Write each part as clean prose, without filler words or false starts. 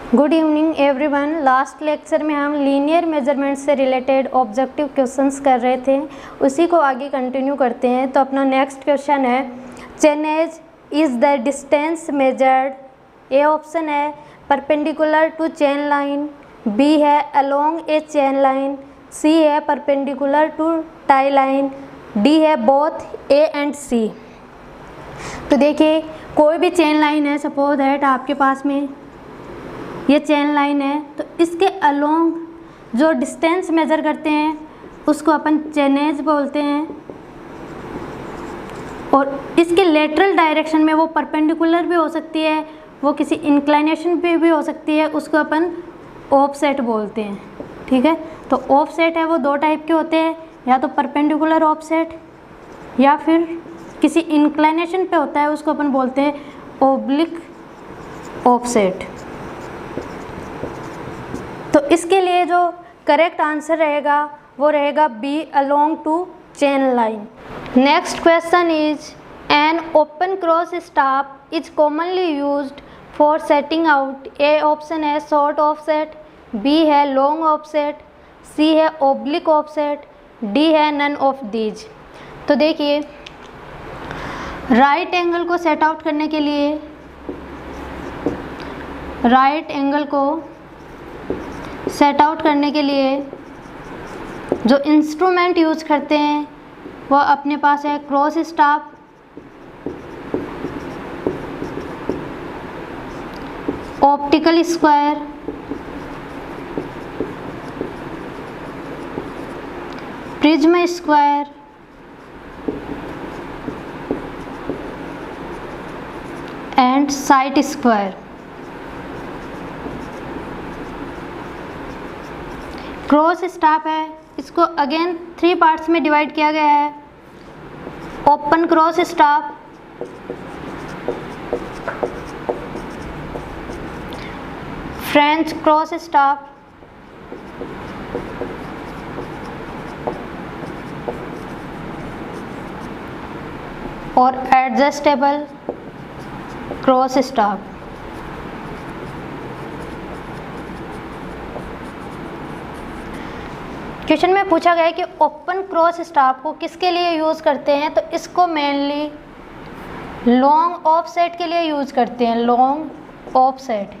Good evening everyone. Last lecture में हम linear measurement से रिलेटेड ऑब्जेक्टिव क्वेश्चंस कर रहे थे, उसी को आगे कंटिन्यू करते हैं। तो अपना नेक्स्ट क्वेश्चन है, chainage is the distance measured. A option है perpendicular to chain line, B है along a chain line, C है perpendicular to tie line, D है बोथ ए एंड सी। तो देखिए, कोई भी चेन लाइन है, सपोज दैट आपके पास में ये चेन लाइन है, तो इसके अलोंग जो डिस्टेंस मेज़र करते हैं उसको अपन चेनेज बोलते हैं, और इसके लेटरल डायरेक्शन में वो परपेंडिकुलर भी हो सकती है, वो किसी इंक्लाइनेशन पे भी हो सकती है, उसको अपन ऑफसेट बोलते हैं। ठीक है, तो ऑफसेट है वो दो टाइप के होते हैं, या तो परपेंडिकुलर ऑफसेट या फिर किसी इंक्लाइनेशन पे होता है, उसको अपन बोलते हैं ओब्लिक ऑफसेट। तो इसके लिए जो करेक्ट आंसर रहेगा वो रहेगा B, along to chain line. Next question is, an open cross staff is commonly used for setting out. A option है शॉर्ट ऑफसेट, बी है लॉन्ग ऑफसेट, सी है ओब्लिक ऑफसेट, डी है none of these. तो देखिए, right angle को set out करने के लिए, राइट एंगल को सेट आउट करने के लिए जो इंस्ट्रूमेंट यूज करते हैं वो अपने पास है cross staff, optical square, prism square, and site square. Cross staff है, इसको अगेन 3 पार्ट्स में डिवाइड किया गया है। Open cross staff, French cross staff, और एडजस्टेबल क्रॉस स्टाफ। क्वेश्चन में पूछा गया है कि ओपन क्रॉस स्टाफ को किसके लिए यूज़ करते हैं, तो इसको मेनली लॉन्ग ऑफसेट के लिए यूज़ करते हैं, लॉन्ग ऑफसेट।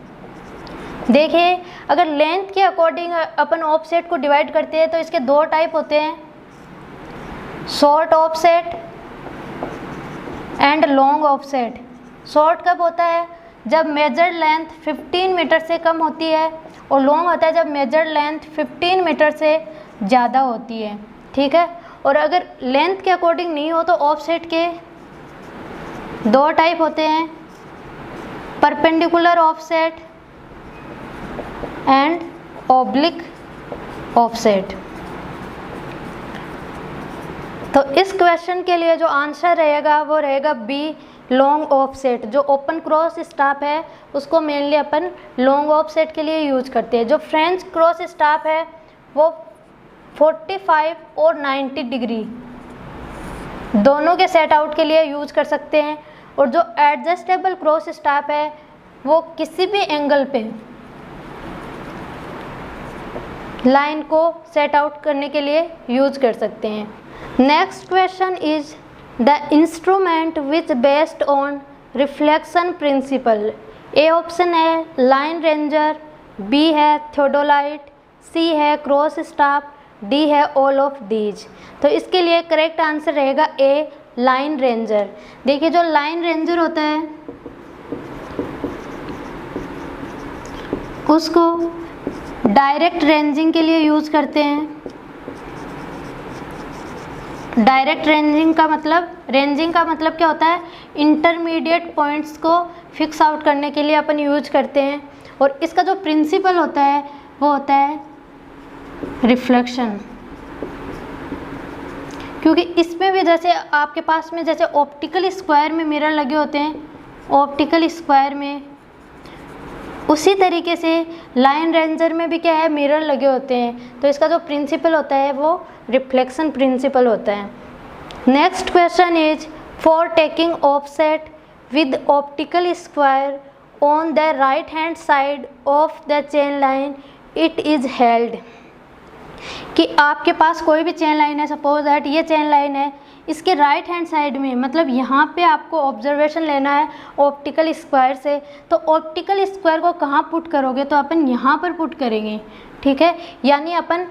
देखिए, अगर लेंथ के अकॉर्डिंग अपन ऑफसेट को डिवाइड करते हैं तो इसके दो टाइप होते हैं, short offset and long offset. Short कब होता है? जब मेजर्ड लेंथ 15 मीटर से कम होती है, और लॉन्ग होता है जब मेजर्ड लेंथ 15 मीटर से ज़्यादा होती है। ठीक है, और अगर लेंथ के अकॉर्डिंग नहीं हो तो ऑफसेट के दो टाइप होते हैं, perpendicular offset and oblique offset. तो इस क्वेश्चन के लिए जो आंसर रहेगा वो रहेगा बी, लॉन्ग ऑफसेट। जो ओपन क्रॉस स्टाफ है उसको मेनली अपन लॉन्ग ऑफसेट के लिए यूज करते हैं। जो फ्रेंच क्रॉस स्टाफ है वो 45 और 90 डिग्री दोनों के सेट आउट के लिए यूज कर सकते हैं, और जो एडजस्टेबल क्रॉस स्टाफ है वो किसी भी एंगल पे लाइन को सेट आउट करने के लिए यूज कर सकते हैं। Next question is, the instrument which based on reflection principle. A option है लाइन रेंजर, बी है थियोडोलाइट, सी है क्रॉस स्टाफ, डी है ऑल ऑफ दीज। तो इसके लिए करेक्ट आंसर रहेगा ए, लाइन रेंजर। देखिए, जो लाइन रेंजर होता है उसको डायरेक्ट रेंजिंग के लिए यूज करते हैं। डायरेक्ट रेंजिंग का मतलब क्या होता है? इंटरमीडिएट पॉइंट्स को फिक्स आउट करने के लिए अपन यूज करते हैं, और इसका जो प्रिंसिपल होता है वो होता है रिफ्लेक्शन। क्योंकि इसमें भी जैसे आपके पास में जैसे ऑप्टिकल स्क्वायर में मिरर लगे होते हैं, ऑप्टिकल स्क्वायर में, उसी तरीके से लाइन रेंजर में भी क्या है, मिरर लगे होते हैं। तो इसका जो प्रिंसिपल होता है वो रिफ्लेक्शन प्रिंसिपल होता है। Next question is, for taking offset with optical square on the right hand side of the chain line it is held, कि आपके पास कोई भी चेन लाइन है, सपोज दैट ये चेन लाइन है, इसके राइट हैंड साइड में, मतलब यहाँ पे आपको ऑब्जर्वेशन लेना है ऑप्टिकल स्क्वायर से, तो ऑप्टिकल स्क्वायर को कहाँ पुट करोगे, तो अपन यहाँ पर पुट करेंगे, ठीक है, यानी अपन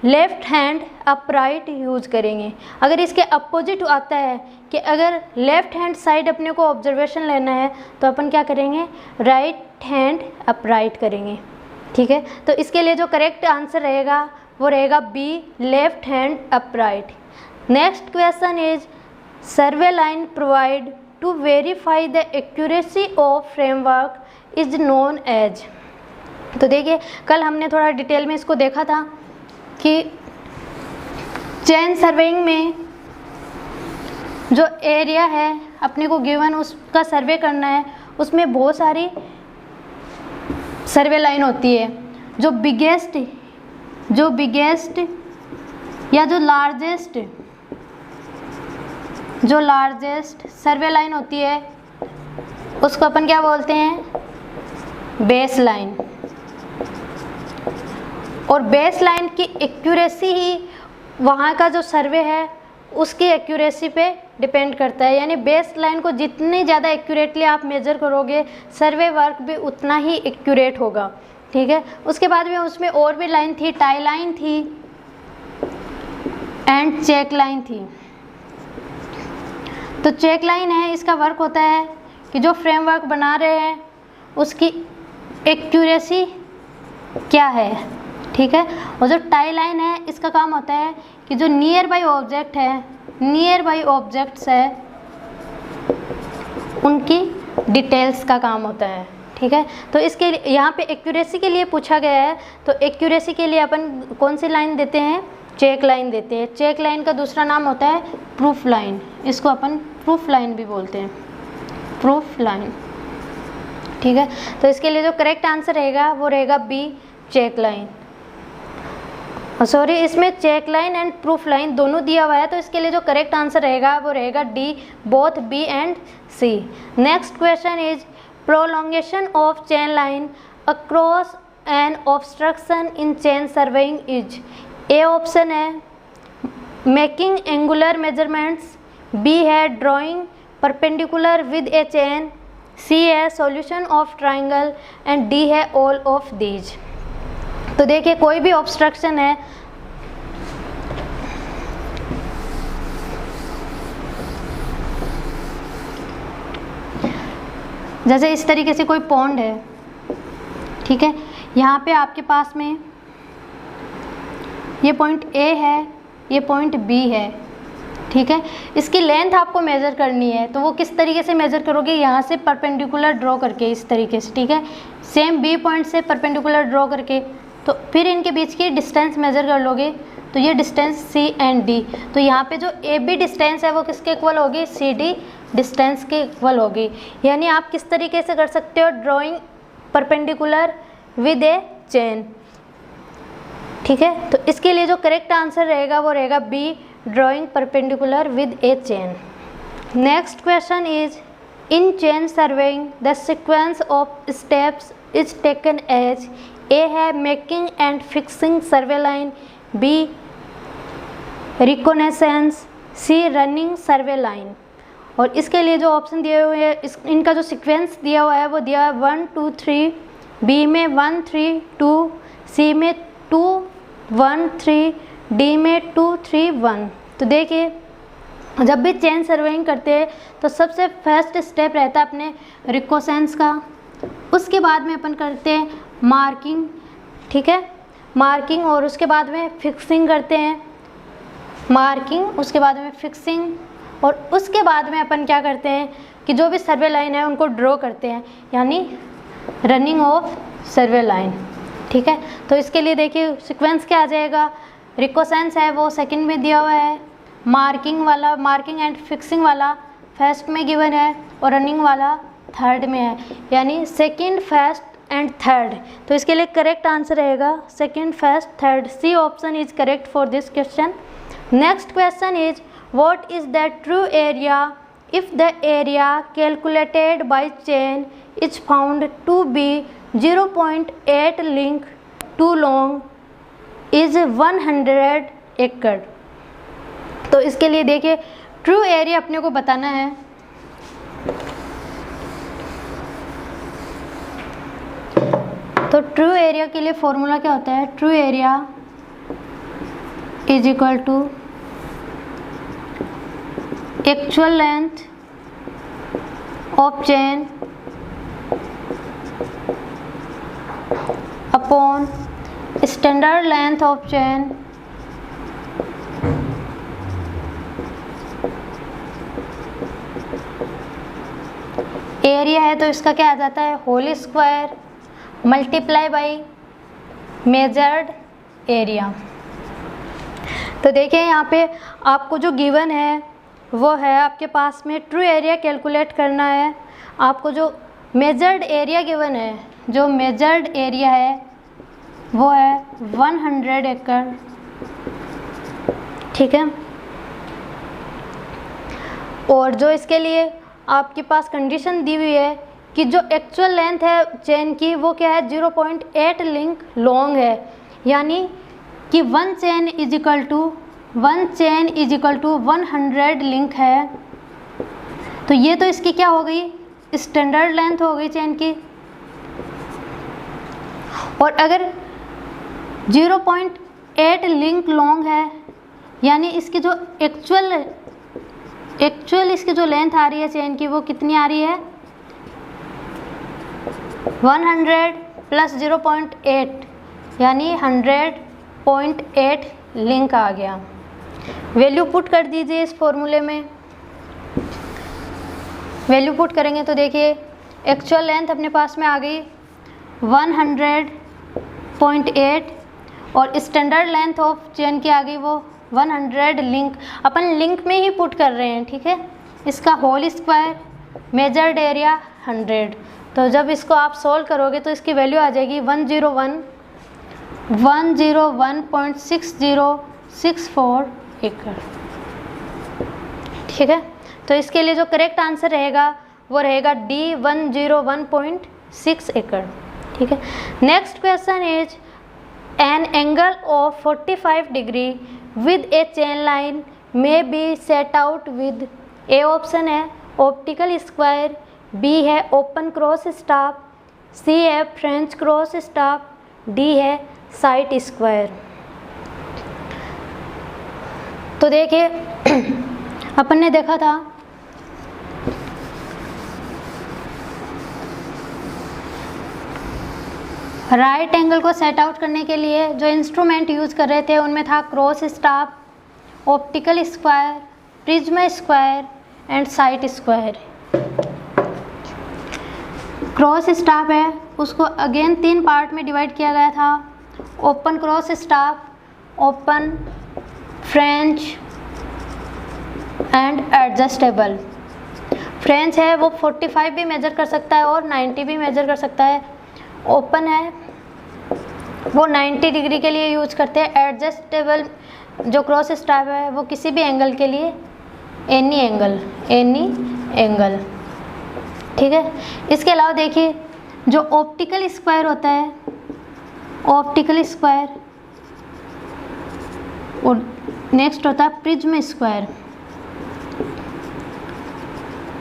लेफ्ट हैंड अपराइट यूज करेंगे। अगर इसके अपोजिट आता है कि अगर लेफ्ट हैंड साइड अपने को ऑब्जर्वेशन लेना है तो अपन क्या करेंगे, राइट हैंड अपराइट करेंगे, ठीक है। तो इसके लिए जो करेक्ट आंसर रहेगा वो रहेगा B, left hand upright. Next question is survey line provide to verify the accuracy of framework is known as. तो देखिए कल हमने थोड़ा डिटेल में इसको देखा था कि चेन सर्वेइंग में जो एरिया है अपने को गिवन उसका सर्वे करना है, उसमें बहुत सारी सर्वे लाइन होती है। जो बिगेस्ट या जो लार्जेस्ट सर्वे लाइन होती है उसको अपन क्या बोलते हैं, बेस लाइन। और बेस लाइन की एक्यूरेसी ही वहाँ का जो सर्वे है उसकी एक्यूरेसी पे डिपेंड करता है, यानी बेस लाइन को जितनी ज़्यादा एक्यूरेटली आप मेजर करोगे सर्वे वर्क भी उतना ही एक्यूरेट होगा, ठीक है। उसके बाद में उसमें और भी लाइन थी, टाई लाइन थी एंड चेक लाइन थी। तो चेक लाइन है, इसका वर्क होता है कि जो फ्रेमवर्क बना रहे हैं उसकी एक्यूरेसी क्या है, ठीक है। और जो टाई लाइन है इसका काम होता है कि जो नियर बाई ऑब्जेक्ट है, नियर बाई ऑब्जेक्ट्स है उनकी डिटेल्स का काम होता है, ठीक है। तो इसके यहाँ पे एक्यूरेसी के लिए पूछा गया है, तो एक्यूरेसी के लिए अपन कौन सी लाइन देते हैं, चेक लाइन देते हैं। चेक लाइन का दूसरा नाम होता है प्रूफ लाइन, इसको अपन प्रूफ लाइन भी बोलते हैं, प्रूफ लाइन, ठीक है। तो इसके लिए जो करेक्ट आंसर रहेगा वो रहेगा बी, चेक लाइन। सॉरी, इसमें check line and proof line दोनों दिया हुआ है, तो इसके लिए जो करेक्ट आंसर रहेगा वो रहेगा D, both B and C. Next question is prolongation of chain line across an obstruction in chain surveying is. A option है मेकिंग एंगुलर मेजरमेंट्स, बी है drawing perpendicular with a chain, C है solution of triangle and D है all of these. तो देखिए कोई भी obstruction है, जैसे इस तरीके से कोई पॉन्ड है, ठीक है, यहाँ पे आपके पास में ये पॉइंट ए है, ये पॉइंट बी है, ठीक है। इसकी लेंथ आपको मेज़र करनी है, तो वो किस तरीके से मेज़र करोगे, यहाँ से परपेंडिकुलर ड्रॉ करके, इस तरीके से, ठीक है। सेम बी पॉइंट से परपेंडिकुलर ड्रॉ करके, तो फिर इनके बीच की डिस्टेंस मेज़र कर लोगे, तो ये डिस्टेंस सी एंड डी। तो यहाँ पे जो ए बी डिस्टेंस है वो किसके इक्वल होगी, सी डी डिस्टेंस के इक्वल होगी। यानी आप किस तरीके से कर सकते हो, drawing perpendicular with a chain, ठीक है। तो इसके लिए जो करेक्ट आंसर रहेगा वो रहेगा B, drawing perpendicular with a chain. Next question is in chain surveying the sequence of steps is taken as. A है making and fixing survey line, B reconnaissance, C running survey line. और इसके लिए जो option दिए हुए हैं, इनका जो सीक्वेंस दिया हुआ है वो दिया है 1 2 3, बी में 1 3 2, सी में 2 1 3, डी में 2 3 1। तो देखिए जब भी चेन सर्वेइंग करते हैं तो सबसे फर्स्ट स्टेप रहता है अपने रिकोसेंस का, उसके बाद में अपन करते हैं मार्किंग, ठीक है, मार्किंग, और उसके बाद में फिक्सिंग करते हैं, मार्किंग, उसके बाद में फिक्सिंग, और उसके बाद में अपन क्या करते हैं कि जो भी सर्वे लाइन है उनको ड्रॉ करते हैं, यानी रनिंग ऑफ सर्वे लाइन, ठीक है। तो इसके लिए देखिए सीक्वेंस क्या आ जाएगा, रिकोसेंस है वो सेकंड में दिया हुआ है, मार्किंग वाला, मार्किंग एंड फिक्सिंग वाला फर्स्ट में गिवन है, और रनिंग वाला थर्ड में है, यानी सेकंड फर्स्ट एंड थर्ड। तो इसके लिए करेक्ट आंसर रहेगा second first third, C option is correct for this question. Next question is what is the true area if the area calculated by chain is found to be 0.8 link too long is 100 एकड़। तो इसके लिए देखिए true area अपने को बताना है। तो ट्रू एरिया के लिए फॉर्मूला क्या होता है, true area is equal to actual length of chain upon standard length of chain area है तो इसका क्या आ जाता है, whole square multiply by measured area. तो देखिए यहाँ पे आपको जो गिवन है वो है आपके पास में ट्रू एरिया कैलकुलेट करना है। आपको जो मेजर्ड एरिया गिवन है, जो मेजर्ड एरिया है वो है 100 एकड़, ठीक है। और जो इसके लिए आपके पास कंडीशन दी हुई है कि जो एक्चुअल लेंथ है चेन की वो क्या है, 0.8 लिंक लॉन्ग है, यानी कि one chain is equal to 100 link है। तो ये तो इसकी क्या हो गई, स्टैंडर्ड लेंथ हो गई चेन की। और अगर 0.8 लिंक लॉन्ग है यानी इसकी जो एक्चुअल इसकी जो लेंथ आ रही है चेन की वो कितनी आ रही है, 100 प्लस 0.8 यानी 100.8 लिंक आ गया। वैल्यू पुट कर दीजिए इस फॉर्मूले में। वैल्यू पुट करेंगे तो देखिए एक्चुअल लेंथ अपने पास में आ गई 100.8 और स्टैंडर्ड लेंथ ऑफ चेन की आ गई वो 100 लिंक। अपन लिंक में ही पुट कर रहे हैं, ठीक है। इसका होल स्क्वायर मेजर्ड एरिया 100। तो जब इसको आप सोल्व करोगे तो इसकी वैल्यू आ जाएगी 101.6064 एकड़, ठीक है। तो इसके लिए जो करेक्ट आंसर रहेगा वो रहेगा D 101.6 एकड़, ठीक है। Next question is an angle of 45 degree with a chain line may be set out with A option है ऑप्टिकल स्क्वायर, बी है ओपन क्रॉस स्टाफ, सी है फ्रेंच क्रॉस स्टाफ, डी है साइट स्क्वायर। तो देखिए अपन ने देखा था राइट एंगल को सेट आउट करने के लिए जो इंस्ट्रूमेंट यूज़ कर रहे थे उनमें था cross staff, optical square, prism square and site square. Cross staff है उसको अगेन 3 पार्ट में डिवाइड किया गया था, open cross staff, open, French and adjustable. French है वो 45 भी मेजर कर सकता है और 90 भी मेजर कर सकता है। ओपन है वो 90 डिग्री के लिए यूज करते हैं। एडजस्टेबल जो क्रॉस स्टाफ है वो किसी भी एंगल के लिए एनी एंगल, ठीक है। इसके अलावा देखिए जो ऑप्टिकल स्क्वायर होता है, ऑप्टिकल स्क्वायर, और नेक्स्ट होता है प्रिज्म स्क्वायर।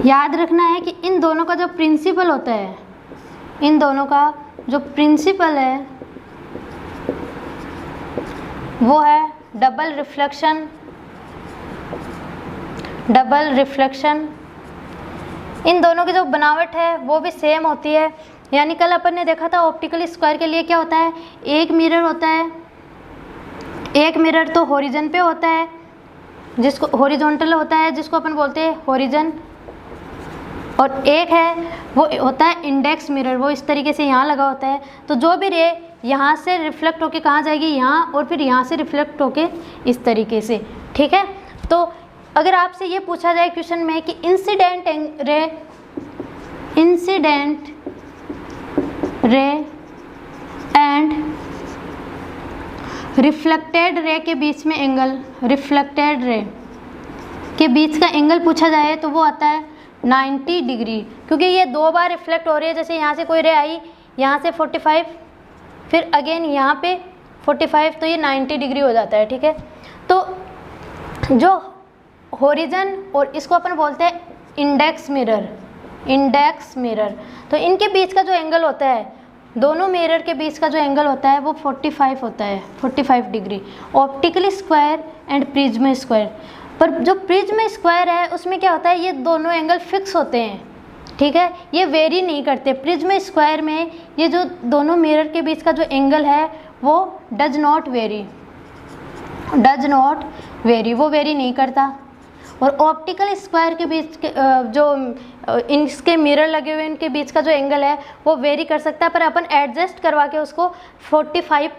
याद रखना है कि इन दोनों का जो प्रिंसिपल होता है, इन दोनों का जो प्रिंसिपल है वो है डबल रिफ्लेक्शन। इन दोनों की जो बनावट है वो भी सेम होती है। यानी कल अपन ने देखा था ऑप्टिकल स्क्वायर के लिए क्या होता है, एक मिरर होता है, एक मिरर तो हॉरिजन पे होता है जिसको हॉरिजॉन्टल होता है जिसको अपन बोलते हैं हॉरिजन, और एक है वो होता है इंडेक्स मिरर, वो इस तरीके से यहाँ लगा होता है। तो जो भी रे यहाँ से रिफ्लेक्ट होके कहाँ जाएगी, यहाँ, और फिर यहाँ से रिफ्लेक्ट होके इस तरीके से, ठीक है। तो अगर आपसे ये पूछा जाए क्वेश्चन में कि incident ray and reflected ray के बीच में एंगल, रिफ्लेक्टेड रे के बीच का एंगल पूछा जाए तो वो आता है 90 डिग्री, क्योंकि ये 2 बार रिफ्लेक्ट हो रही है। जैसे यहाँ से कोई रे आई, यहाँ से 45, फिर अगेन यहाँ पे 45, तो ये 90 डिग्री हो जाता है। ठीक है, तो जो होरिजन और इसको अपन बोलते हैं इंडेक्स मिरर, इंडेक्स मिरर, तो इनके बीच का जो एंगल होता है, दोनों मिरर के बीच का जो एंगल होता है वो 45 होता है, 45 degree. Optically square and prism square, पर जो प्रिज्म स्क्वायर है उसमें क्या होता है, ये दोनों एंगल फिक्स होते हैं। ठीक है, ये वेरी नहीं करते। प्रिज्म स्क्वायर में ये जो दोनों मिरर के बीच का जो एंगल है वो does not very, does not very, वो वेरी नहीं करता। और ऑप्टिकल स्क्वायर के बीच के जो इनके मिरर लगे हुए इनके बीच का जो एंगल है वो वेरी कर सकता है, पर अपन एडजस्ट करवा के उसको 45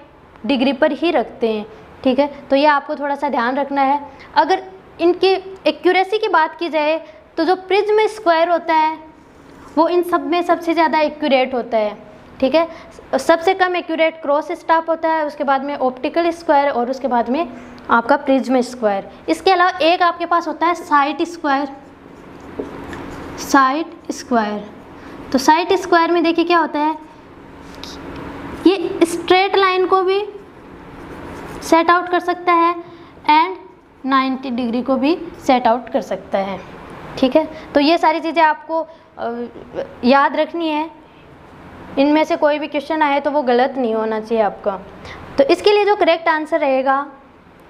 डिग्री पर ही रखते हैं। ठीक है, तो ये आपको थोड़ा सा ध्यान रखना है। अगर इनकी एक्यूरेसी की बात की जाए तो जो प्रिज्म स्क्वायर होता है वो इन सब में सबसे ज़्यादा एक्यूरेट होता है। ठीक है, सबसे कम एक्यूरेट क्रॉस स्टाफ होता है, उसके बाद में ऑप्टिकल स्क्वायर और उसके बाद में आपका प्रिज्म स्क्वायर। इसके अलावा एक आपके पास होता है साइट स्क्वायर, साइट स्क्वायर। तो साइट स्क्वायर में देखिए क्या होता है, ये स्ट्रेट लाइन को भी सेट आउट कर सकता है एंड 90 डिग्री को भी सेट आउट कर सकता है। ठीक है, तो ये सारी चीज़ें आपको याद रखनी है। इनमें से कोई भी क्वेश्चन आए तो वो गलत नहीं होना चाहिए आपका। तो इसके लिए जो करेक्ट आंसर रहेगा,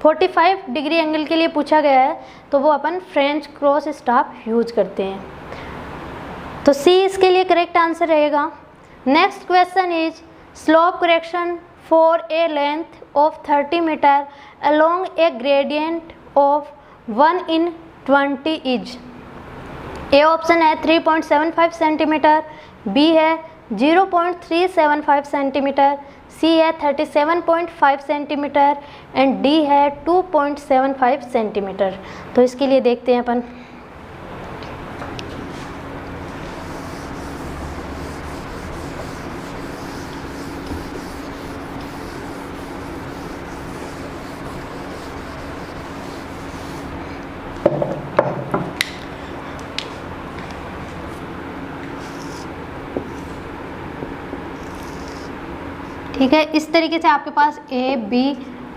45 डिग्री एंगल के लिए पूछा गया है तो वो अपन फ्रेंच क्रॉस स्टाफ यूज करते हैं। तो सी इसके लिए करेक्ट आंसर रहेगा। Next question is slope correction for a length of 30 metre along a gradient of 1 in 20 is. A option है 3.75 सेंटीमीटर, बी है 0.375 सेंटीमीटर, सी है 37.5 सेंटीमीटर एंड डी है 2.75 सेंटीमीटर। तो इसके लिए देखते हैं अपन। ठीक है, इस तरीके से आपके पास ए, बी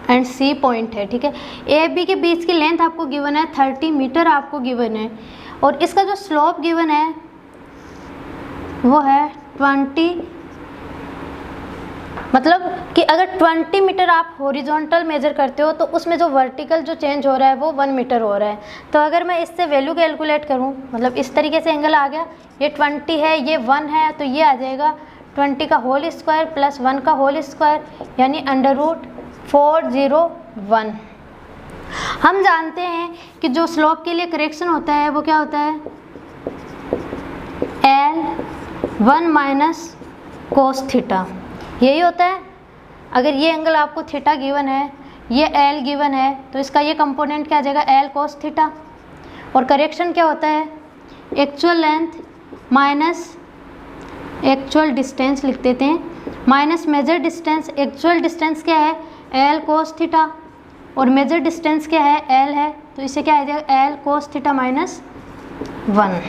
एंड सी पॉइंट है। ठीक है, ए बी के बीच की लेंथ आपको गिवन है 30 मीटर आपको गिवन है, और इसका जो स्लोप गिवन है वो है 20, मतलब कि अगर 20 मीटर आप हॉरिजॉन्टल मेजर करते हो तो उसमें जो वर्टिकल जो चेंज हो रहा है वो 1 मीटर हो रहा है। तो अगर मैं इससे वैल्यू कैलकुलेट करूं, मतलब इस तरीके से एंगल आ गया, ये 20 है, ये 1 है, तो ये आ जाएगा 20 का होल स्क्वायर प्लस 1 का होल स्क्वायर, यानी √401। हम जानते हैं कि जो स्लोप के लिए करेक्शन होता है वो क्या होता है, L1 माइनस कोस थीटा, यही होता है। अगर ये एंगल आपको थीटा गिवन है, ये L गिवन है, तो इसका ये कंपोनेंट क्या आ जाएगा, L कोस थीटा। और करेक्शन क्या होता है, actual length minus actual distance लिख देते हैं, minus major distance. Actual distance क्या है, L कोस थीटा, और मेजर डिस्टेंस क्या है, L है, तो इसे क्या आ जाएगा, L कोस थीटा माइनस 1।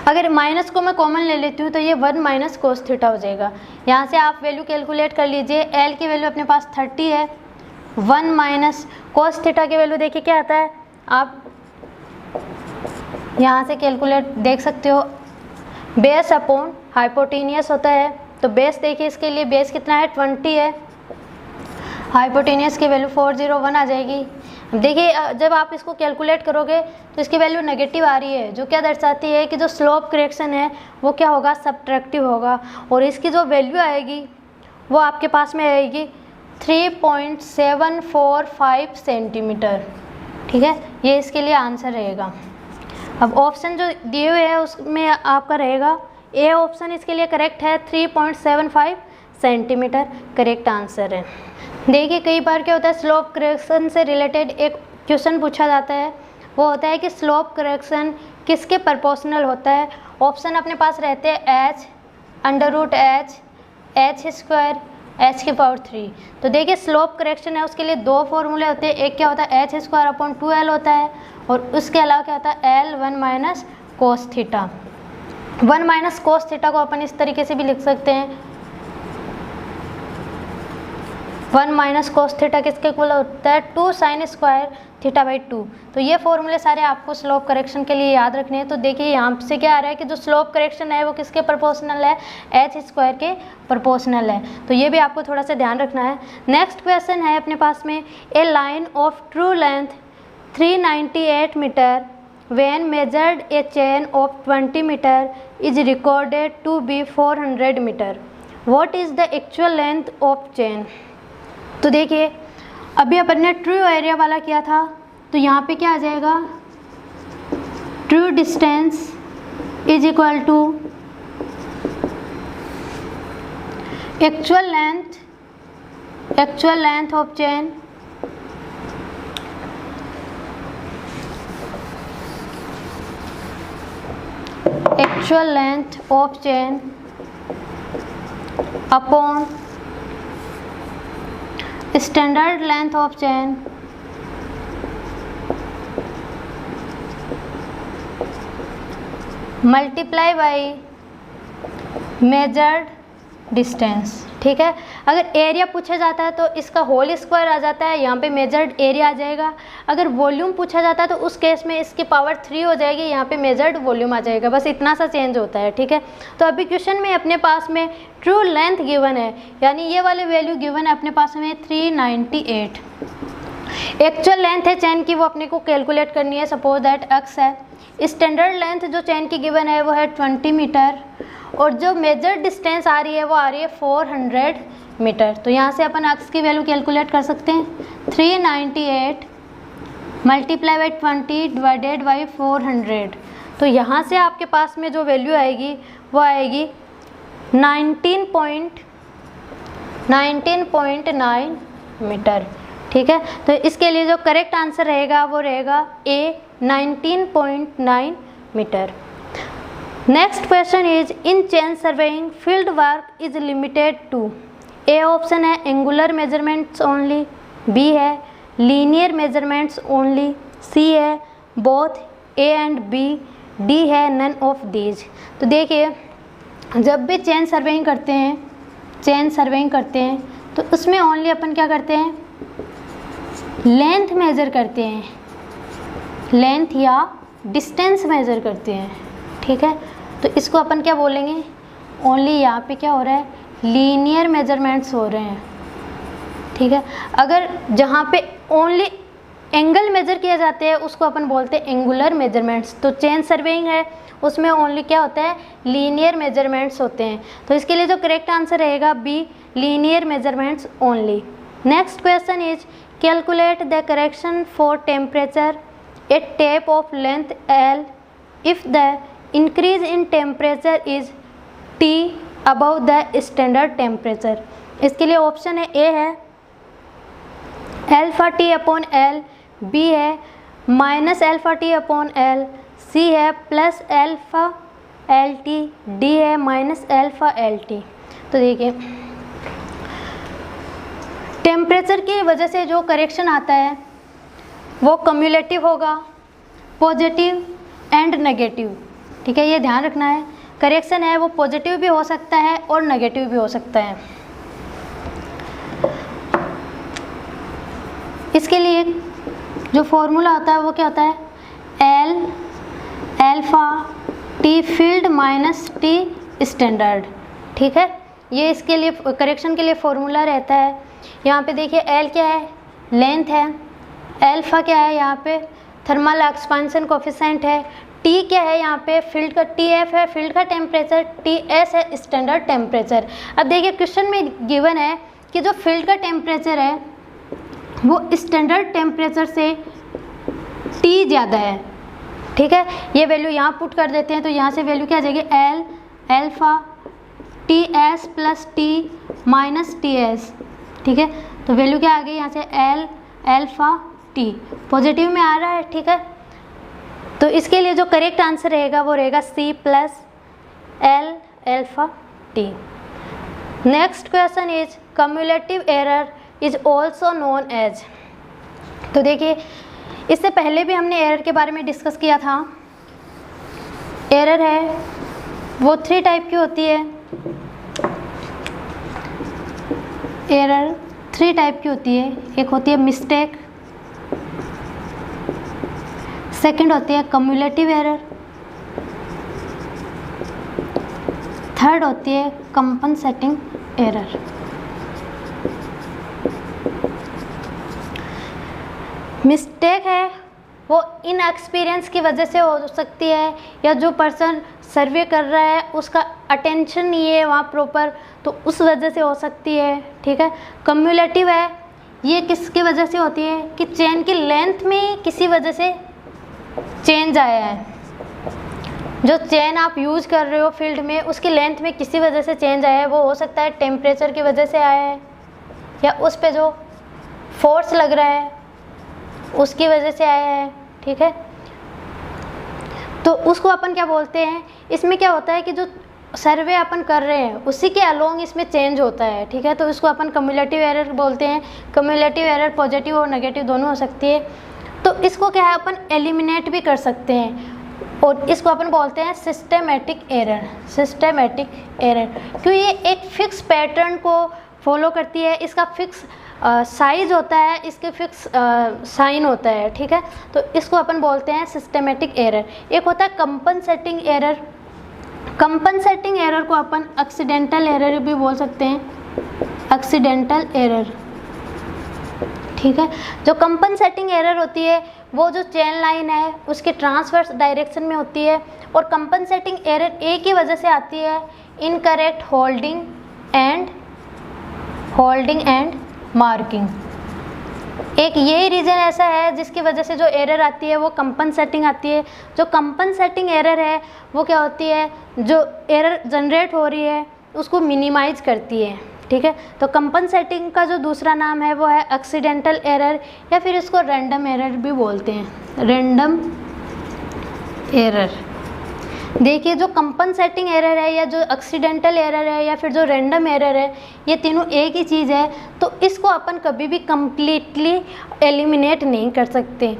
अगर माइनस को मैं कॉमन ले लेती हूँ तो ये 1 माइनस कोस थीटा हो जाएगा। यहाँ से आप वैल्यू कैलकुलेट कर लीजिए। L की वैल्यू अपने पास 30 है, 1 माइनस कोस थीटा की वैल्यू देखिए क्या आता है, आप यहाँ से कैलकुलेट देख सकते हो, बेस अपॉन हाइपोटेनियस होता है। तो बेस देखिए, इसके लिए बेस कितना है, 20 है, हाइपोटेनियस की वैल्यू 401 आ जाएगी। देखिए जब आप इसको कैलकुलेट करोगे तो इसकी वैल्यू नेगेटिव आ रही है, जो क्या दर्शाती है कि जो स्लोप करेक्शन है वो क्या होगा, सब्ट्रैक्टिव होगा, और इसकी जो वैल्यू आएगी वो आपके पास में आएगी 3.745 सेंटीमीटर। ठीक है, ये इसके लिए आंसर रहेगा। अब ऑप्शन जो दिए हुए हैं उसमें आपका रहेगा ए ऑप्शन इसके लिए करेक्ट है, 3.75 सेंटीमीटर करेक्ट आंसर है। देखिए कई बार क्या होता है, स्लोप करेक्शन से रिलेटेड एक क्वेश्चन पूछा जाता है, वो होता है कि स्लोप करेक्शन किसके प्रोपोर्शनल होता है। ऑप्शन अपने पास रहते हैं H, √H, H² h की पावर 3। तो देखिए स्लोप करेक्शन है उसके लिए दो फॉर्मूले होते हैं, एक क्या होता है h² होता है और उसके अलावा क्या होता है L 1 minus cos theta. 1 minus cos theta को अपन इस तरीके से भी लिख सकते हैं, 1 माइनस कोस थीटा किसके इक्वल होता है 2 साइन स्क्वायर थीटा बाई 2। तो ये फॉर्मूले सारे आपको स्लोप करेक्शन के लिए याद रखने हैं। तो देखिए यहाँ से क्या आ रहा है कि जो स्लोप करेक्शन है वो किसके प्रोपोर्शनल है, h² के प्रोपोर्शनल है। तो ये भी आपको थोड़ा सा ध्यान रखना है। नेक्स्ट क्वेश्चन है अपने पास में, a line of true length 398 metre when measured a chain of 20 meter is recorded to be 400 meter. What is the actual length of chain? तो देखिए अभी अपन ने ट्रू एरिया वाला किया था, तो यहाँ पे क्या आ जाएगा, true distance is equal to actual length of chain upon standard length of chain multiply by measured distance. ठीक है, अगर एरिया पूछा जाता है तो इसका होल स्क्वायर आ जाता है, यहाँ पे मेजर्ड एरिया आ जाएगा। अगर वॉल्यूम पूछा जाता है तो उस केस में इसकी पावर 3 हो जाएगी, यहाँ पे मेजर्ड वॉल्यूम आ जाएगा। बस इतना सा चेंज होता है। ठीक है, तो अभी क्वेश्चन में अपने पास में ट्रू लेंथ गिवन है, यानी ये वाले वैल्यू गिवन है अपने पास में 398। एक्चुअल लेंथ है चेन की वो अपने को कैलकुलेट करनी है, सपोज दैट x है। स्टैंडर्ड लेंथ जो चेन की गिवन है वो है 20 मीटर और जो मेजर डिस्टेंस आ रही है वो आ रही है 400 मीटर। तो यहाँ से अपन x की वैल्यू कैलकुलेट कर सकते हैं, 398 मल्टीप्लाई बाई 20 डिवाइडेड बाई 400। तो यहाँ से आपके पास में जो वैल्यू आएगी वो आएगी 19.9 मीटर। ठीक है, तो इसके लिए जो करेक्ट आंसर रहेगा वो रहेगा A 19.9 metre. Next question is in chain surveying field work is limited to, A option है एंगुलर मेजरमेंट्स ओनली, बी है लीनियर मेजरमेंट्स ओनली, सी है both A and B, D है नन ऑफ दीज। तो देखिए जब भी chain surveying करते हैं तो उसमें ओनली अपन क्या करते हैं, लेंथ मेज़र करते हैं, लेंथ या डिस्टेंस मेज़र करते हैं। ठीक है, तो इसको अपन क्या बोलेंगे, ओनली यहाँ पे क्या हो रहा है, लीनियर मेजरमेंट्स हो रहे हैं। ठीक है, अगर जहाँ पे ओनली एंगल मेज़र किए जाते हैं उसको अपन बोलते हैं एंगुलर मेजरमेंट्स। तो चेन सर्वेइंग है उसमें ओनली क्या होता है, लीनियर मेजरमेंट्स होते हैं। तो इसके लिए जो करेक्ट आंसर रहेगा B, linear measurements only. Next question is calculate the correction for temperature at tape of length L if the increase in temperature is T above the standard temperature. इसके लिए option है A है alpha T upon L, B है minus alpha T upon L, C है plus alpha L T, D है minus alpha L T. तो देखिए temperature की वजह से जो करेक्शन आता है वो कम्युलेटिव होगा, पॉजिटिव एंड नेगेटिव। ठीक है, ये ध्यान रखना है, करेक्शन है वो पॉजिटिव भी हो सकता है और नेगेटिव भी हो सकता है। इसके लिए जो फॉर्मूला होता है वो क्या होता है, L alpha T field minus T standard. ठीक है, ये इसके लिए करेक्शन के लिए फॉर्मूला रहता है। यहाँ पे देखिए एल क्या है, लेंथ है, अल्फा क्या है, यहाँ पे थर्मल एक्सपेंशन कोफिशिएंट है, टी क्या है, यहाँ पे फील्ड का टी एफ है फील्ड का टेम्परेचर, टी एस है स्टैंडर्ड टेम्परेचर। अब देखिए क्वेश्चन में गिवन है कि जो फील्ड का टेम्परेचर है वो स्टैंडर्ड टेम्परेचर से टी ज़्यादा है। ठीक है, ये वैल्यू यहाँ पुट कर देते हैं, तो यहाँ से वैल्यू क्या आ जाएगी, L alpha T S plus T minus T S. ठीक है, तो वैल्यू क्या आ गई यहाँ से, एल अल्फा टी पॉजिटिव में आ रहा है। ठीक है, तो इसके लिए जो करेक्ट आंसर रहेगा वो रहेगा C plus L alpha T. Next question is cumulative error is also known as. तो देखिए इससे पहले भी हमने एरर के बारे में डिस्कस किया था। एरर है वो 3 टाइप की होती है। एरर 3 टाइप की होती है। एक होती है मिस्टेक, सेकंड होती है कम्युलेटिव एरर, थर्ड होती है कंपनसेटिंग एरर। मिस्टेक है वो इनएक्सपीरियंस की वजह से हो सकती है, या जो पर्सन सर्वे कर रहा है उसका अटेंशन नहीं है वहाँ प्रॉपर, तो उस वजह से हो सकती है। ठीक है। कम्युलेटिव है, ये किसकी वजह से होती है कि चेन की लेंथ में किसी वजह से चेंज आया है। जो चेन आप यूज कर रहे हो फील्ड में उसकी लेंथ में किसी वजह से चेंज आया है। वो हो सकता है टेम्परेचर की वजह से आया है, या उस पे जो फोर्स लग रहा है उसकी वजह से आया है। ठीक है। तो उसको अपन क्या बोलते हैं, इसमें क्या होता है कि जो सर्वे अपन कर रहे हैं उसी के अलोंग इसमें चेंज होता है। ठीक है। तो इसको अपन कम्युलेटिव एरर बोलते हैं। कम्युलेटिव एरर पॉजिटिव और नेगेटिव दोनों हो सकती है। तो इसको क्या है अपन एलिमिनेट भी कर सकते हैं, और इसको अपन बोलते हैं सिस्टेमेटिक एरर। सिस्टेमेटिक एरर क्यों, ये एक फिक्स पैटर्न को फॉलो करती है। इसका फिक्स साइज होता है, इसके फिक्स साइन होता है। ठीक है। तो इसको अपन बोलते हैं सिस्टेमेटिक एरर। एक होता है कंपनसेटिंग एरर। कंपनसेटिंग एरर को अपन एक्सीडेंटल एरर भी बोल सकते हैं। Accidental error. ठीक है। जो कंपनसेटिंग एरर होती है वो जो चेन लाइन है उसके ट्रांसवर्स डायरेक्शन में होती है, और कंपनसेटिंग एरर एक ही वजह से आती है, इनकरेक्ट होल्डिंग एंड मार्किंग। एक यही रीज़न ऐसा है जिसकी वजह से जो एरर आती है वो कंपनसेटिंग आती है। जो कंपनसेटिंग एरर है वो क्या होती है, जो एरर जनरेट हो रही है उसको मिनिमाइज करती है। ठीक है। तो कंपनसेटिंग का जो दूसरा नाम है वो है एक्सीडेंटल एरर, या फिर इसको रैंडम एरर भी बोलते हैं। Random error. देखिए जो कंपनसेटिंग एरर है, या जो एक्सीडेंटल एरर है, या फिर जो रैंडम एरर है, ये तीनों एक ही चीज़ है। तो इसको अपन कभी भी कंप्लीटली एलिमिनेट नहीं कर सकते।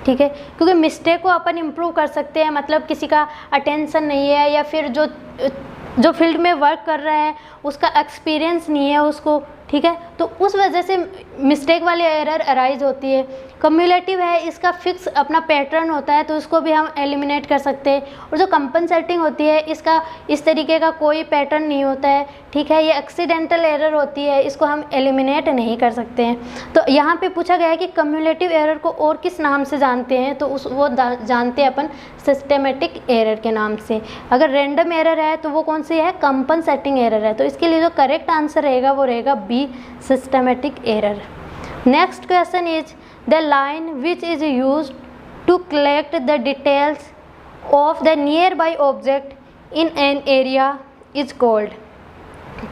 ठीक है। क्योंकि मिस्टेक को अपन इम्प्रूव कर सकते हैं, मतलब किसी का अटेंशन नहीं है, या फिर जो फील्ड में वर्क कर रहा है उसका एक्सपीरियंस नहीं है उसको। ठीक है। तो उस वजह से मिस्टेक वाली एरर अराइज होती है। कम्युलेटिव है, इसका फिक्स अपना पैटर्न होता है, तो उसको भी हम एलिमिनेट कर सकते हैं। और जो कंपनसेटिंग होती है इसका इस तरीके का कोई पैटर्न नहीं होता है। ठीक है। ये एक्सीडेंटल एरर होती है, इसको हम एलिमिनेट नहीं कर सकते हैं। तो यहाँ पे पूछा गया है कि कम्युलेटिव एरर को और किस नाम से जानते हैं, तो वो जानते हैं अपन सिस्टेमेटिक एरर के नाम से। अगर रैंडम एरर है तो वो कौन सी है, कंपनसेटिंग एरर है। तो इसके लिए जो करेक्ट आंसर रहेगा वो रहेगा B, systematic error. Next question is the line which is used to collect the details of the nearby object in an area is called.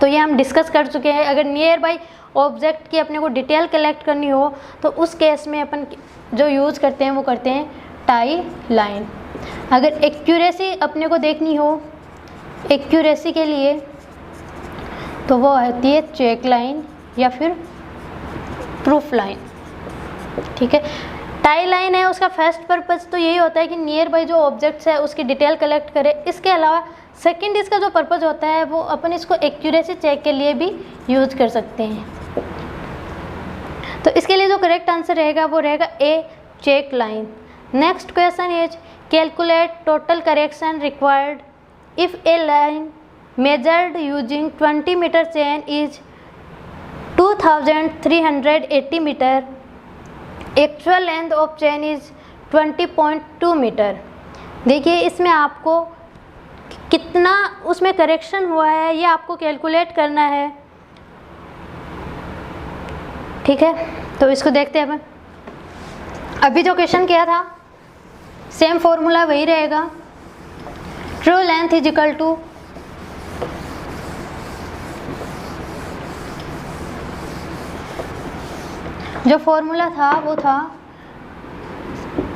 तो ये हम डिस्कस कर चुके हैं। अगर नियर बाई ऑब्जेक्ट की अपने को डिटेल कलेक्ट करनी हो तो उस केस में अपन जो यूज़ करते हैं वो करते हैं टाई लाइन। अगर एक्यूरेसी अपने को देखनी हो, एक्यूरेसी के लिए तो वो होती है चेक लाइन या फिर प्रूफ लाइन। ठीक है। टाई लाइन है, उसका फर्स्ट पर्पस तो यही होता है कि नियर बाई जो ऑब्जेक्ट्स है उसकी डिटेल कलेक्ट करे। इसके अलावा सेकंड इसका जो पर्पस होता है वो अपन इसको एक्यूरेसी चेक के लिए भी यूज कर सकते हैं। तो इसके लिए जो करेक्ट आंसर रहेगा वो रहेगा A, check line. Next question is calculate total correction required if a line measured using 20 meter chain is 2380 meter, actual length of chain is 20.2 meter। देखिए इसमें आपको कितना उसमें करेक्शन हुआ है ये आपको कैलकुलेट करना है। ठीक है। तो इसको देखते हैं अपन। अभी जो क्वेश्चन किया था सेम फॉर्मूला वही रहेगा। True length is equal to जो फॉर्मूला था वो था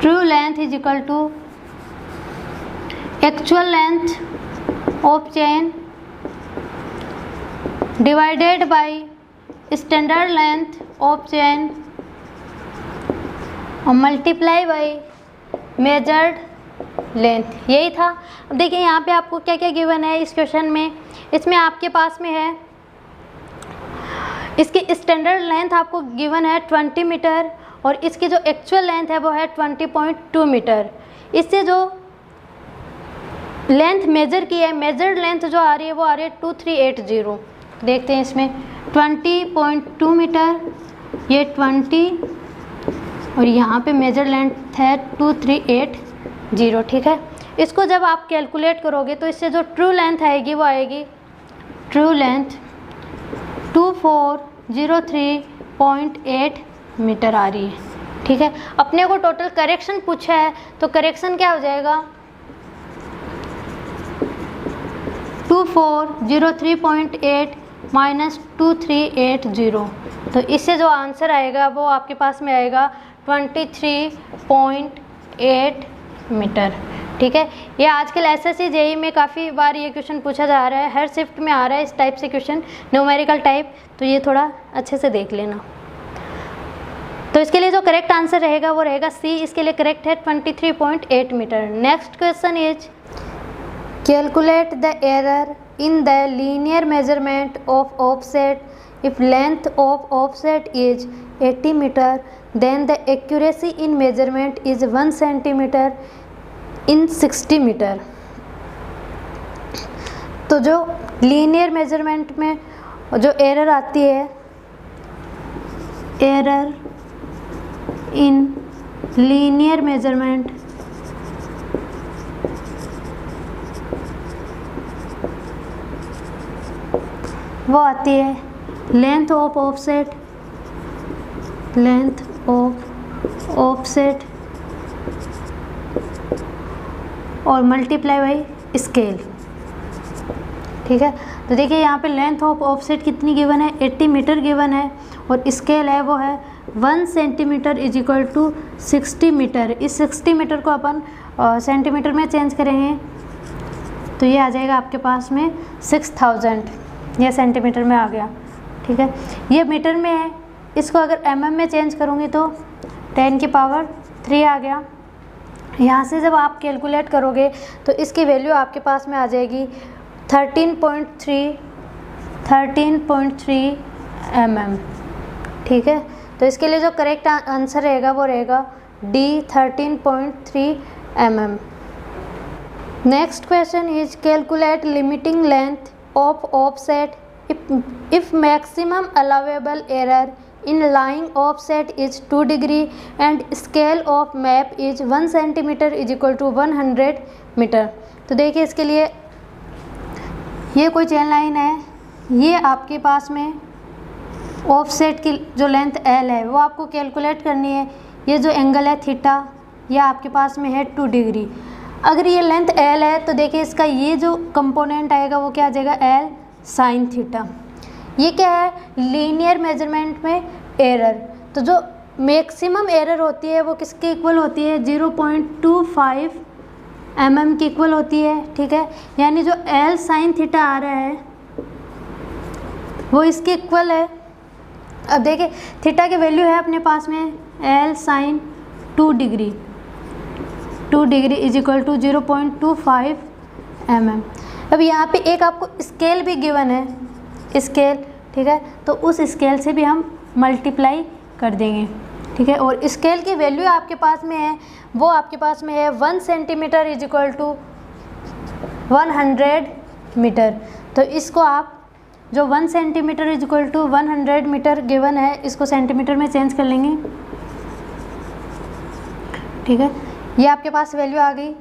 true length is equal to actual length of chain divided by standard length of chain और मल्टीप्लाई बाई मेजर्ड लेंथ, यही था। अब देखिए यहाँ पे आपको क्या क्या गिवन है इस क्वेश्चन में। इसमें आपके पास में है इसकी स्टैंडर्ड लेंथ आपको गिवन है 20 मीटर और इसकी जो एक्चुअल लेंथ है वो है 20.2 मीटर। इससे जो लेंथ मेजर की है, मेजर्ड लेंथ जो आ रही है वो आ रही है 2380। देखते हैं इसमें 20.2 मीटर, ये 20 और यहाँ पे मेजर लेंथ है 2380, ठीक है। इसको जब आप कैलकुलेट करोगे तो इससे जो ट्रू लेंथ आएगी वो आएगी ट्रू लेंथ 2403.8 मीटर आ रही है, ठीक है। अपने को टोटल करेक्शन पूछा है तो करेक्शन क्या हो जाएगा 2403.8 माइनस 2380, तो इससे जो आंसर आएगा वो आपके पास में आएगा 23.8 मीटर, ठीक है। ये आजकल एसएससी जेईई में काफ़ी बार ये क्वेश्चन पूछा जा रहा है, हर शिफ्ट में आ रहा है इस टाइप से क्वेश्चन, न्यूमेरिकल टाइप, तो ये थोड़ा अच्छे से देख लेना। तो इसके लिए जो करेक्ट आंसर रहेगा वो रहेगा सी, इसके लिए करेक्ट है 23.8 metre. Next question is calculate the error in the linear measurement of offset if length of offset is 80 meter then the accuracy in measurement is 1 centimeter in 60 meter। तो जो linear measurement में जो error आती है, error in linear measurement वो आती है length of offset, length of offset और मल्टीप्लाई बाई स्केल, ठीक है। तो देखिए यहाँ पे लेंथ ऑफ ऑफसेट कितनी गिवन है 80 मीटर गिवन है और स्केल है वो है 1 centimetre is equal to 60 metre. इस 60 मीटर को अपन सेंटीमीटर में चेंज करेंगे तो ये आ जाएगा आपके पास में 6000, यह सेंटीमीटर में आ गया, ठीक है। ये मीटर में है, इसको अगर mm में चेंज करूँगी तो 10 की पावर 3 आ गया। यहाँ से जब आप कैलकुलेट करोगे तो इसकी वैल्यू आपके पास में आ जाएगी 13.3 mm, ठीक है। तो इसके लिए जो करेक्ट आंसर रहेगा वो रहेगा D 13.3 mm। Next question is calculate limiting length of offset if maximum allowable error in lying offset is 2 degree and scale of map is 1 centimeter is equal to 100 metre. तो देखिए इसके लिए ये कोई chain line है, ये आपके पास में ऑफसेट की जो लेंथ L है वो आपको कैलकुलेट करनी है। ये जो एंगल है थीटा ये आपके पास में है 2 डिग्री। अगर ये लेंथ L है तो देखिए इसका ये जो कंपोनेंट आएगा वो क्या आ जाएगा L साइन थीटा। ये क्या है लीनियर मेजरमेंट में एरर, तो जो मैक्सिमम एरर होती है वो किसके इक्वल होती है 0.25 mm की इक्वल होती है, ठीक है। यानी जो L साइन थीटा आ रहा है वो इसके इक्वल है। अब देखिए थीटा की वैल्यू है अपने पास में L sine 2 degree is equal to 0.25 mm। अब यहाँ पे एक आपको स्केल भी गिवन है, स्केल, ठीक है। तो उस स्केल से भी हम मल्टीप्लाई कर देंगे, ठीक है। और स्केल की वैल्यू आपके पास में है वो आपके पास में है 1 centimetre is equal to 100 metre. तो इसको आप जो 1 centimetre is equal to 100 metre given है इसको सेंटीमीटर में चेंज कर लेंगे, ठीक है। ये आपके पास वैल्यू आ गई।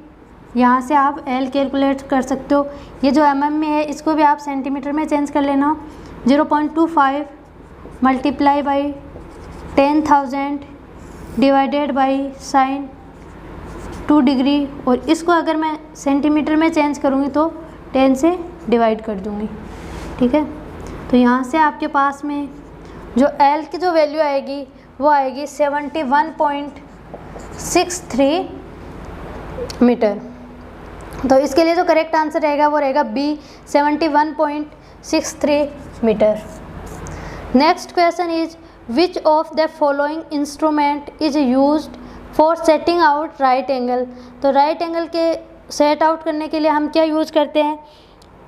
यहाँ से आप L कैलकुलेट कर सकते हो। ये जो mm में है इसको भी आप सेंटीमीटर में चेंज कर लेना। 0.25 multiply by 10,000 divided by sine 2 degree, और इसको अगर मैं सेंटीमीटर में चेंज करूँगी तो 10 से डिवाइड कर दूँगी, ठीक है। तो यहाँ से आपके पास में जो L की जो वैल्यू आएगी वो आएगी 71.63 मीटर। तो इसके लिए जो करेक्ट आंसर रहेगा वो रहेगा B 71.63 metre. Next question is which of the following instrument is used for setting out right angle. तो राइट एंगल के सेट आउट करने के लिए हम क्या यूज करते हैं।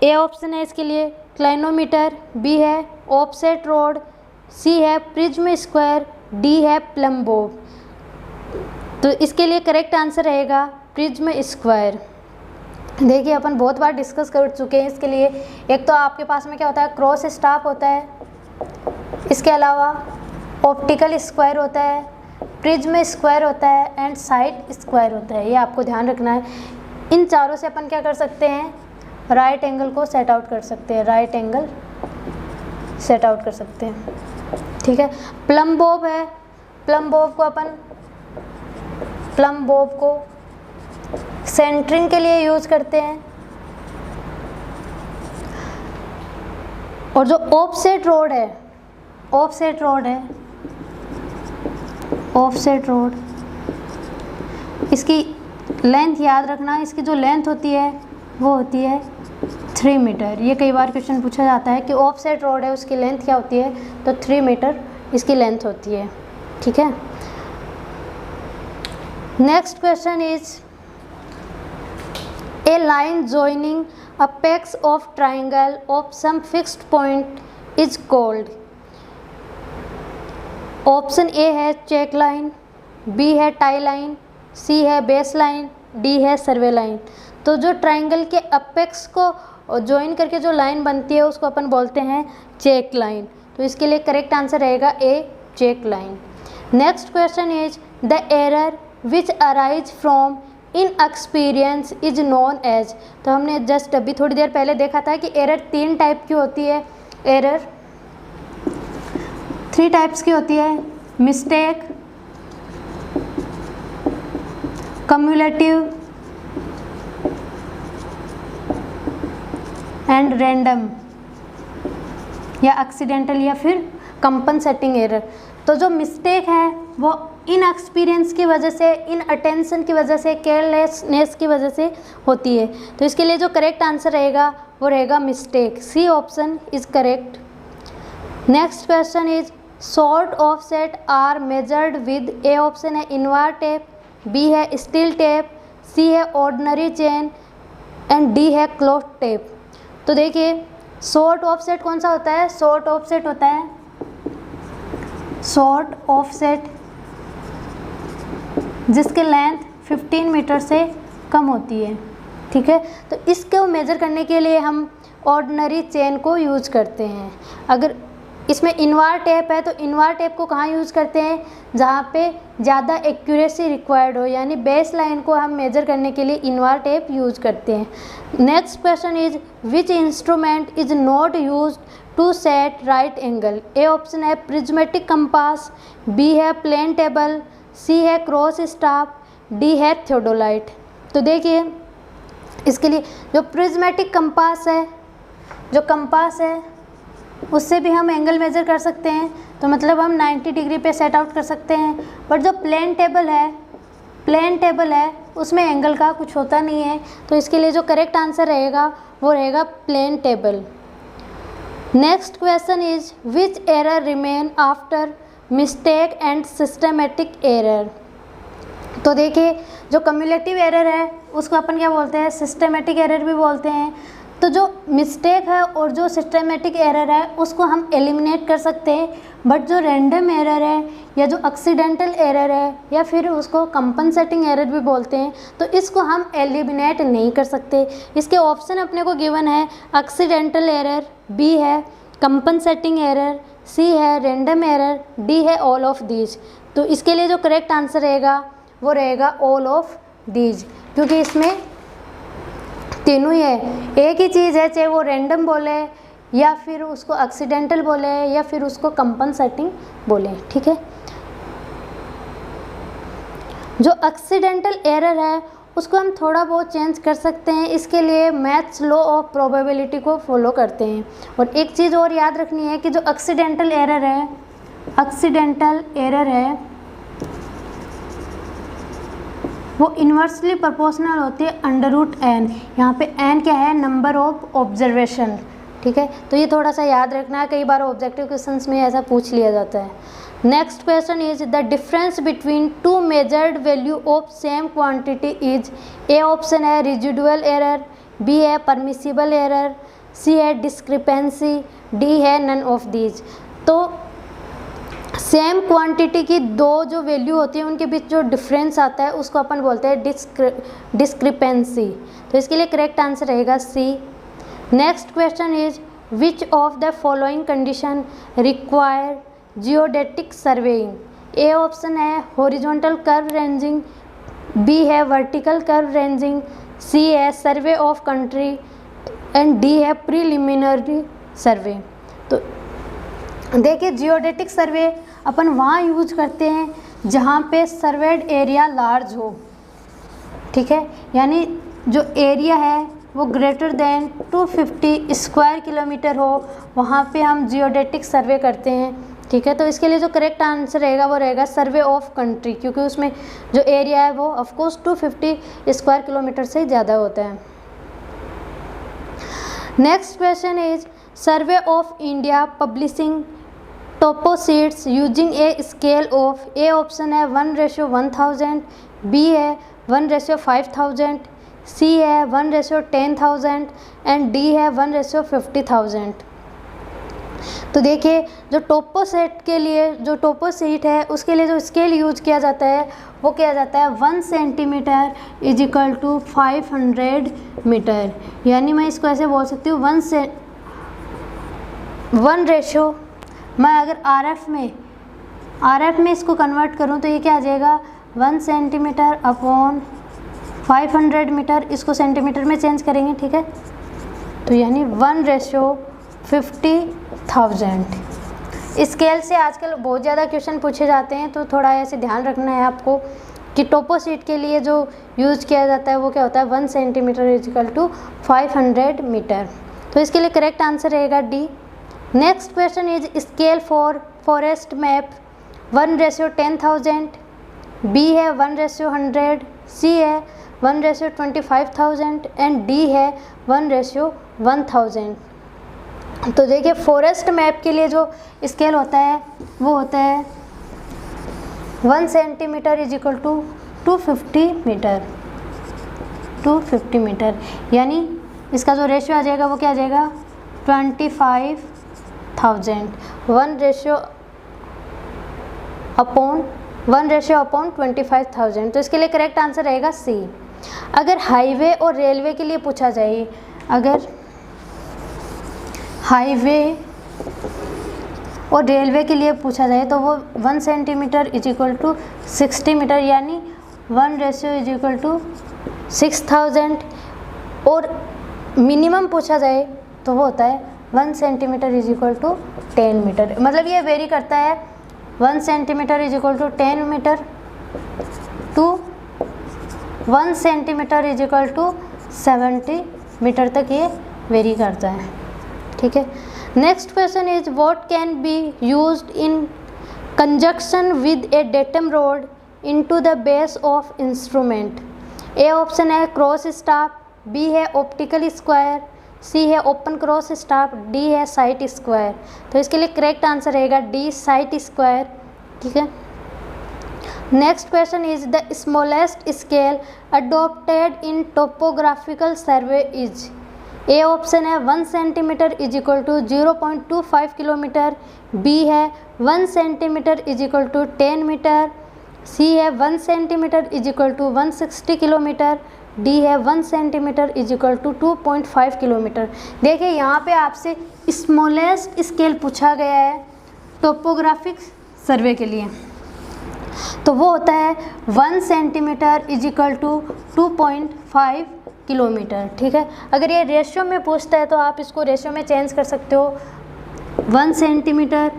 ए ऑप्शन है इसके लिए क्लाइनोमीटर, बी है ऑफसेट रोड, सी है प्रिज्म स्क्वायर, डी है प्लम बॉब। तो इसके लिए करेक्ट आंसर रहेगा प्रिज्म स्क्वायर। देखिए अपन बहुत बार डिस्कस कर चुके हैं इसके लिए। एक तो आपके पास में क्या होता है, क्रॉस स्टाफ होता है, इसके अलावा ऑप्टिकल स्क्वायर होता है, प्रिज्म स्क्वायर होता है एंड साइड स्क्वायर होता है। ये आपको ध्यान रखना है। इन चारों से अपन क्या कर सकते हैं, राइट एंगल को सेट आउट कर सकते हैं, राइट एंगल सेट आउट कर सकते हैं। ठीक है, प्लम बॉब है, प्लम बॉब को सेंटरिंग के लिए यूज करते हैं। और जो ऑफसेट रोड है, ऑफसेट रोड इसकी लेंथ याद रखना, इसकी जो लेंथ होती है वो होती है 3 मीटर। ये कई बार क्वेश्चन पूछा जाता है कि ऑफसेट रोड है उसकी लेंथ क्या होती है, तो 3 मीटर इसकी लेंथ होती है। ठीक है, next question is a line joining apex of triangle of some fixed point is called. Option A है चेक लाइन, बी है टाई लाइन, सी है बेस लाइन, डी है सर्वे लाइन। तो जो ट्राइंगल के अपेक्स को ज्वाइन करके जो लाइन बनती है उसको अपन बोलते हैं चेक लाइन। तो इसके लिए करेक्ट आंसर रहेगा A check line. Next question is the error which arise from inexperience is known as. तो हमने जस्ट अभी थोड़ी देर पहले देखा था कि एरर 3 टाइप की होती है, एरर 3 टाइप्स की होती है, मिस्टेक, कम्युलेटिव एंड रैंडम, या एक्सीडेंटल या फिर कंपनसेटिंग एरर। तो जो मिस्टेक है वो इनएक्सपीरियंस की वजह से, इनअटेंशन की वजह से, केयरलेसनेस की वजह से होती है। तो इसके लिए जो करेक्ट आंसर रहेगा वो रहेगा mistake, C option is correct. Next question is short offset are measured with, A option है इनवार टेप, बी है स्टील टेप, सी है ऑर्डिनरी चेन एंड डी है क्लॉथ टेप। तो देखिए शॉर्ट ऑफसेट कौन सा होता है, शॉर्ट ऑफसेट होता है, शॉर्ट ऑफसेट जिसकी लेंथ 15 मीटर से कम होती है। ठीक है, तो इसको मेजर करने के लिए हम ऑर्डिनरी चेन को यूज करते हैं। अगर इसमें इनवार टेप है तो इनवार टेप को कहाँ यूज़ करते हैं, जहाँ पे ज़्यादा एक्यूरेसी रिक्वायर्ड हो, यानी बेस लाइन को हम मेजर करने के लिए इनवार टेप यूज करते हैं। Next question is which instrument is not used to set right angle. A option है प्रिज्मेटिक कंपास, बी है प्लेन टेबल, सी है क्रॉस स्टाफ, डी है थियोडोलाइट। तो देखिए इसके लिए जो प्रिज्मेटिक कंपास है, जो कंपास है उससे भी हम एंगल मेज़र कर सकते हैं, तो मतलब हम 90 डिग्री पे सेट आउट कर सकते हैं। बट जो प्लेन टेबल है उसमें एंगल का कुछ होता नहीं है, तो इसके लिए जो करेक्ट आंसर रहेगा वो रहेगा plain table. Next question is which error remain after mistake and systematic error. तो देखिए जो कम्युलेटिव एरर है उसको अपन क्या बोलते हैं, सिस्टमेटिक एरर भी बोलते हैं। तो जो मिस्टेक है और जो सिस्टमेटिक एरर है उसको हम एलिमिनेट कर सकते हैं, बट जो रैंडम एरर है या जो एक्सीडेंटल एरर है या फिर उसको कंपनसेटिंग एरर भी बोलते हैं, तो इसको हम एलिमिनेट नहीं कर सकते। इसके ऑप्शन अपने को गिवन है एक्सीडेंटल एरर, बी है कंपनसेटिंग एरर, सी है रैंडम एरर, डी है ऑल ऑफ दीज। तो इसके लिए जो करेक्ट आंसर रहेगा वो रहेगा ऑल ऑफ दीज, क्योंकि इसमें तीनों ही है, एक ही चीज़ है, चाहे वो रैंडम बोले या फिर उसको एक्सीडेंटल बोले या फिर उसको कंपनसेटिंग बोले। ठीक है, जो एक्सीडेंटल एरर है उसको हम थोड़ा बहुत चेंज कर सकते हैं, इसके लिए मैथ्स लॉ ऑफ प्रोबेबिलिटी को फॉलो करते हैं। और एक चीज़ और याद रखनी है कि जो एक्सीडेंटल एरर है वो इन्वर्सली प्रोपोर्शनल होती है अंडर रूट एन। यहाँ पे एन क्या है, नंबर ऑफ ऑब्जर्वेशन, ठीक है, तो ये थोड़ा सा याद रखना है, कई बार ऑब्जेक्टिव क्वेश्चंस में ऐसा पूछ लिया जाता है। Next question is the difference between two measured value of same quantity is, A option है रेजिडुअल एरर, बी है परमिसिबल एरर, सी है डिस्क्रिपेंसी, डी है नन ऑफ दीज। तो सेम क्वांटिटी की दो जो वैल्यू होती है उनके बीच जो डिफरेंस आता है उसको अपन बोलते हैं डिस्क्रिपेंसी। तो इसके लिए करेक्ट आंसर रहेगा C. Next question is which of the following condition require geodetic surveying, A option है हॉरिजॉन्टल कर्व रेंजिंग, बी है वर्टिकल कर्व रेंजिंग, सी है survey of country and D है प्रीलिमिनरी सर्वे। तो देखिए geodetic सर्वे अपन वहाँ use करते हैं जहाँ पे सर्वेड एरिया लार्ज हो, ठीक है, यानी जो एरिया है वो ग्रेटर देन 250 स्क्वायर किलोमीटर हो, वहाँ पे हम जियोडेटिक सर्वे करते हैं, ठीक है। तो इसके लिए जो करेक्ट आंसर रहेगा वो रहेगा सर्वे ऑफ कंट्री, क्योंकि उसमें जो एरिया है वो ऑफकोर्स 250 स्क्वायर किलोमीटर से ज़्यादा होता है। Next question is survey of India publishing topo sheets using a scale of, A option है 1:1000, बी है 1:5000, सी है 1:10,000 एंड डी है 1:50,000। तो देखिए जो टोपो सेट के लिए जो टोपो सीट है उसके लिए जो स्केल यूज किया जाता है वो किया जाता है 1 centimetre is equal to 500 metre, यानी मैं इसको ऐसे बोल सकती हूँ 1 रेशो, मैं अगर आरएफ में इसको कन्वर्ट करूँ तो ये क्या आ जाएगा 1 सेंटीमीटर अपॉन 500 मीटर, इसको सेंटीमीटर में चेंज करेंगे, ठीक है, तो यानी 1:50,000। स्केल से आजकल बहुत ज़्यादा क्वेश्चन पूछे जाते हैं, तो थोड़ा ऐसे ध्यान रखना है आपको कि टोपो सीट के लिए जो यूज़ किया जाता है वो क्या होता है 1 centimetre is equal to 500 metre. तो इसके लिए करेक्ट आंसर रहेगा D. Next question is scale for forest map 1:10,000, B है 1:100, सी है 1:25,000 एंड डी है 1:1000। तो देखिए फॉरेस्ट मैप के लिए जो स्केल होता है वो होता है 1 centimetre is equal to 250 metre, यानी इसका जो रेशियो आ जाएगा वो क्या आ जाएगा 25,000, 1 रेशियो अपॉन 25,000। तो इसके लिए करेक्ट आंसर रहेगा सी। अगर हाईवे और रेलवे के लिए पूछा जाए, अगर हाईवे और रेलवे के लिए पूछा जाए तो वो 1 centimetre is equal to 60 metre, यानी 1 रेशियो इज इक्वल टू 6000। और मिनिमम पूछा जाए तो वो होता है 1 centimetre is equal to 10 metre, मतलब ये वेरी करता है 1 centimetre is equal to 10 metre to 1 centimetre is equal to 70 metre तक ये वेरी करता है, ठीक है। Next question is what can be used in conjunction with a datum rod into the base of instrument, A option है cross staff, B है optical square, C है open cross staff, D है site square. तो इसके लिए correct answer रहेगा D site square, ठीक है। Next question is the smallest scale adopted in topographical survey is, A option है 1 centimetre is equal to 0.25 kilometre, B है 1 centimetre is equal to 10 metre, C है 1 centimetre is equal to 160 kilometre, D है 1 centimetre is equal to 2.5 kilometre. देखिए यहाँ पे आपसे smallest scale पूछा गया है टोपोग्राफिक सर्वे के लिए, तो वो होता है 1 centimetre is equal to 2.5 kilometre, ठीक है। अगर ये रेशियो में पूछता है तो आप इसको रेशियो में चेंज कर सकते हो, 1 सेंटीमीटर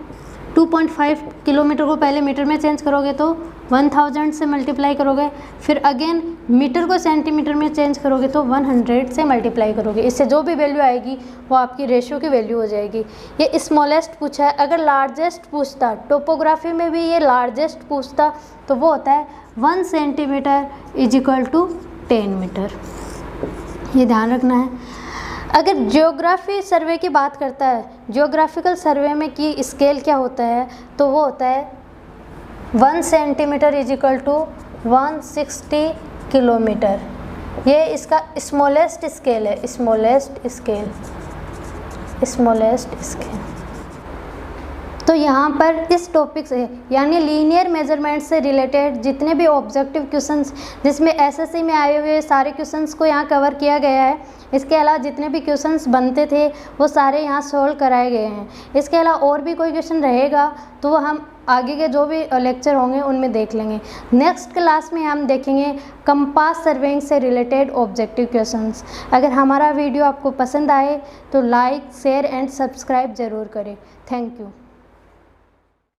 2.5 किलोमीटर को पहले मीटर में चेंज करोगे तो 1000 से मल्टीप्लाई करोगे, फिर अगेन मीटर को सेंटीमीटर में चेंज करोगे तो 100 से मल्टीप्लाई करोगे, इससे जो भी वैल्यू आएगी वो आपकी रेशियो की वैल्यू हो जाएगी। ये स्मॉलेस्ट पूछा है, अगर लार्जेस्ट पूछता, टोपोग्राफी में भी ये लार्जेस्ट पूछता तो वो होता है 1 centimetre is equal to 10 metre, ये ध्यान रखना है। अगर जियोग्राफी सर्वे की बात करता है, जियोग्राफिकल सर्वे में की स्केल क्या होता है, तो वो होता है 1 centimetre is equal to 160 kilometre. ये इसका स्मॉलेस्ट स्केल है, स्मॉलेस्ट स्केल। तो यहाँ पर इस टॉपिक से यानी लीनियर मेजरमेंट से रिलेटेड जितने भी ऑब्जेक्टिव क्वेश्चंस, जिसमें एसएससी में आए हुए सारे क्वेश्चंस को यहाँ कवर किया गया है। इसके अलावा जितने भी क्वेश्चंस बनते थे वो सारे यहाँ सॉल्व कराए गए हैं। इसके अलावा और भी कोई क्वेश्चन रहेगा तो वो हम आगे के जो भी लेक्चर होंगे उनमें देख लेंगे। नेक्स्ट क्लास में हम देखेंगे कंपास सर्वेइंग से रिलेटेड ऑब्जेक्टिव क्वेश्चंस। अगर हमारा वीडियो आपको पसंद आए तो लाइक, शेयर एंड सब्सक्राइब ज़रूर करें। Thank you.